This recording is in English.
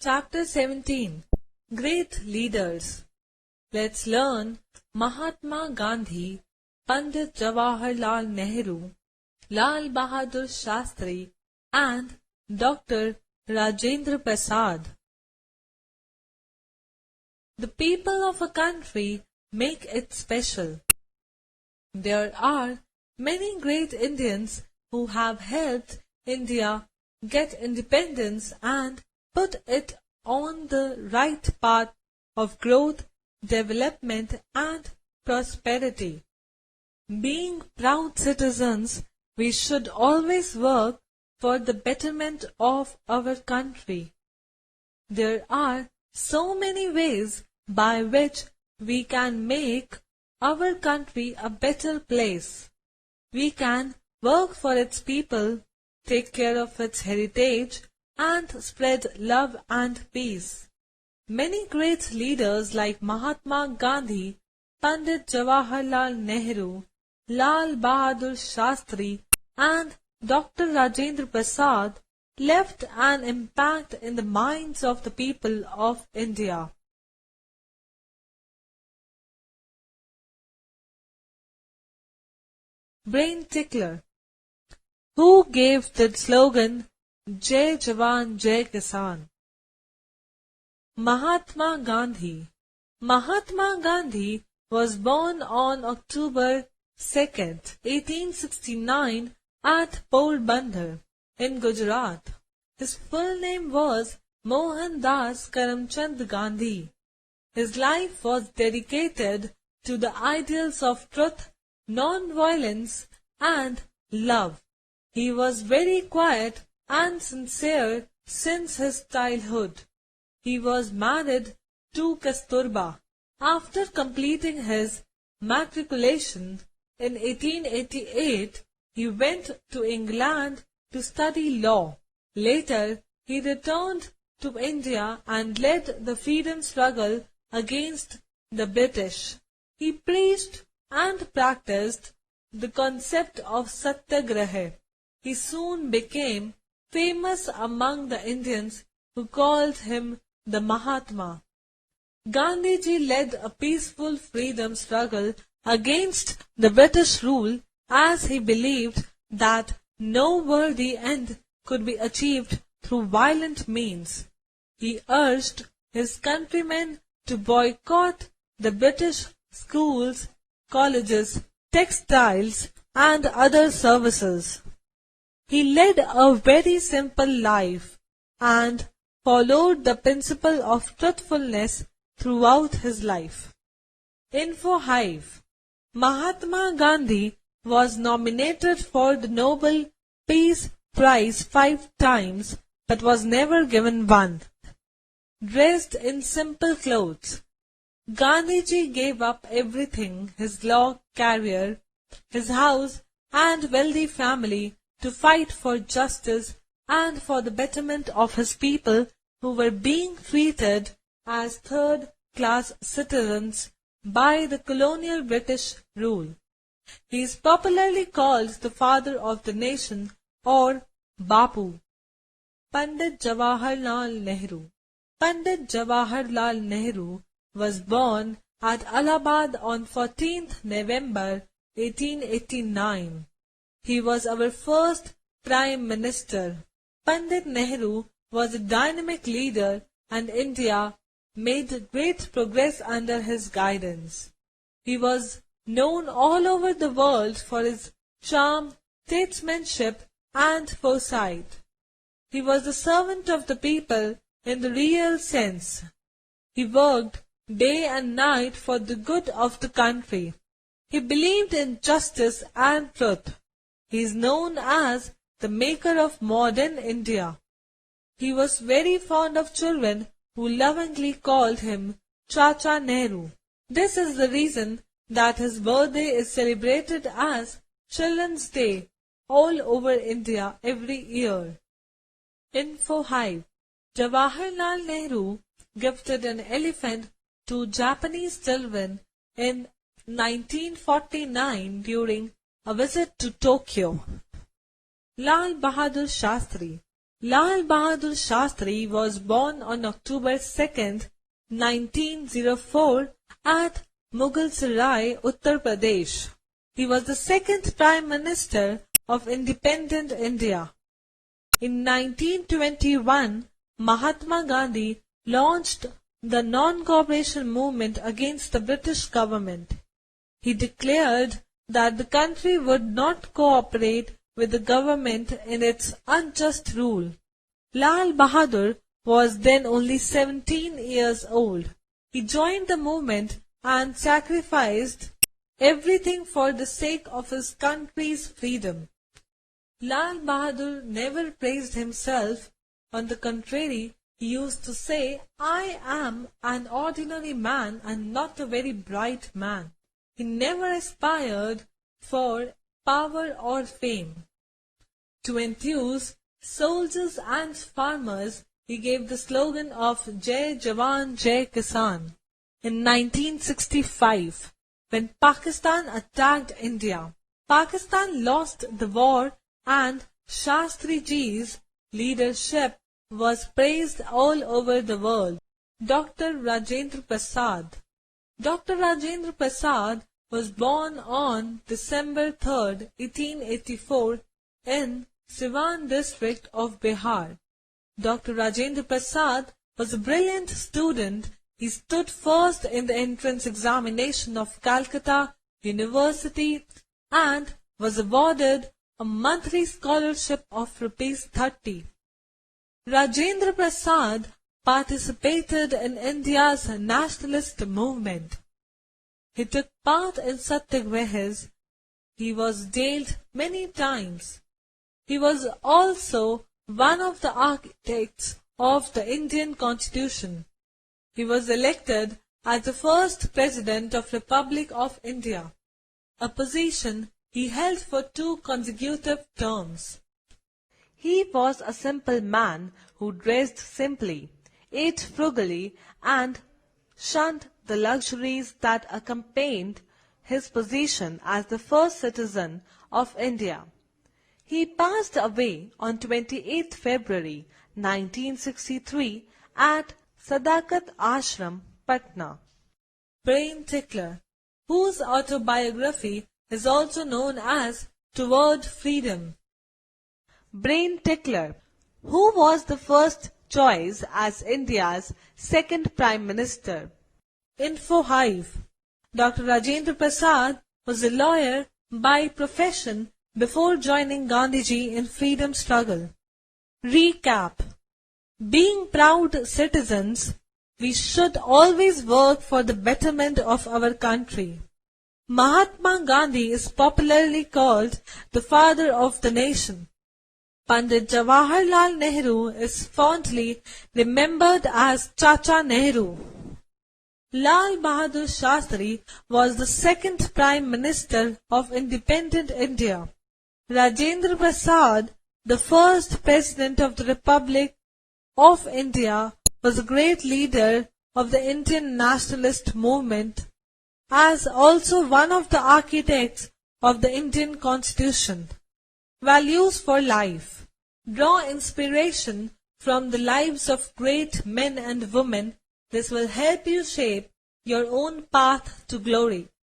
Chapter 17 Great Leaders. Let's learn Mahatma Gandhi, Pandit Jawaharlal Nehru, Lal Bahadur Shastri, and Dr. Rajendra Prasad. The people of a country make it special. There are many great Indians who have helped India get independence and put it on the right path of growth, development, and prosperity. Being proud citizens, we should always work for the betterment of our country. There are so many ways by which we can make our country a better place. We can work for its people, take care of its heritage, and spread love and peace. Many great leaders like Mahatma Gandhi, Pandit Jawaharlal Nehru, Lal Bahadur Shastri, and Dr. Rajendra Prasad left an impact in the minds of the people of India. Brain tickler. Who gave the slogan Jai Jawan Jai Kisan? Mahatma Gandhi. Mahatma Gandhi was born on October 2nd, 1869 at Porbandar in Gujarat. His full name was Mohandas Karamchand Gandhi. His life was dedicated to the ideals of truth, non-violence, and love. He was very quiet and sincere since his childhood. He was married to Kasturba. After completing his matriculation in 1888, he went to England to study law. Later, he returned to India and led the freedom struggle against the British. He preached and practiced the concept of satyagraha. He soon became famous among the Indians who called him the Mahatma. Gandhiji led a peaceful freedom struggle against the British rule as he believed that no worthy end could be achieved through violent means. He urged his countrymen to boycott the British schools, colleges, textiles, and other services. He led a very simple life and followed the principle of truthfulness throughout his life. Info Hive. Mahatma Gandhi was nominated for the Nobel Peace Prize 5 times but was never given one. Dressed in simple clothes. Gandhiji gave up everything, his law career, his house and wealthy family, to fight for justice and for the betterment of his people who were being treated as third-class citizens by the colonial British rule. He is popularly called the father of the nation or Bapu. Pandit Jawaharlal Nehru. Pandit Jawaharlal Nehru was born at Allahabad on 14th November 1889. He was our first Prime Minister. Pandit Nehru was a dynamic leader and India made great progress under his guidance. He was known all over the world for his charm, statesmanship, and foresight. He was the servant of the people in the real sense. He worked day and night for the good of the country. He believed in justice and truth. He is known as the maker of modern India. He was very fond of children who lovingly called him Chacha Nehru. This is the reason that his birthday is celebrated as Children's Day all over India every year. Info Hive. Jawaharlal Nehru gifted an elephant to Japanese children in 1949 during a visit to Tokyo. Lal Bahadur Shastri. Lal Bahadur Shastri was born on October 2nd, 1904 at Mughalsarai, Uttar Pradesh. He was the second Prime Minister of independent India. In 1921, Mahatma Gandhi launched the non-cooperation movement against the British government. He declared that the country would not cooperate with the government in its unjust rule. Lal Bahadur was then only 17 years old. He joined the movement and sacrificed everything for the sake of his country's freedom. Lal Bahadur never praised himself. On the contrary, he used to say, "I am an ordinary man and not a very bright man." He never aspired for power or fame. To enthuse soldiers and farmers, he gave the slogan of Jai Jawan, Jai Kisan. In 1965, when Pakistan attacked India, Pakistan lost the war and Shastriji's leadership was praised all over the world. Dr. Rajendra Prasad. Dr. Rajendra Prasad was born on December 3rd, 1884 in Siwan district of Bihar. Dr. Rajendra Prasad was a brilliant student. He stood first in the entrance examination of Calcutta University and was awarded a monthly scholarship of ₹30. Rajendra Prasad participated in India's nationalist movement. He took part in satyagrahas. He was jailed many times. He was also one of the architects of the Indian Constitution. He was elected as the first President of Republic of India, a position he held for 2 consecutive terms. He was a simple man who dressed simply, ate frugally, and shunned the luxuries that accompanied his position as the first citizen of India. He passed away on 28 February 1963 at Sadakat Ashram, Patna. Brain Tickler, whose autobiography is also known as Toward Freedom. Brain Tickler, who was the first choice as India's second Prime Minister. Info Hive. Dr. Rajendra Prasad was a lawyer by profession before joining Gandhiji in freedom struggle. Recap. Being proud citizens, we should always work for the betterment of our country. Mahatma Gandhi is popularly called the father of the nation. Pandit Jawaharlal Nehru is fondly remembered as Chacha Nehru. Lal Bahadur Shastri was the second Prime Minister of independent India. Rajendra Prasad, the first President of the Republic of India, was a great leader of the Indian nationalist movement, as also one of the architects of the Indian Constitution. Values for life. Draw inspiration from the lives of great men and women. This will help you shape your own path to glory.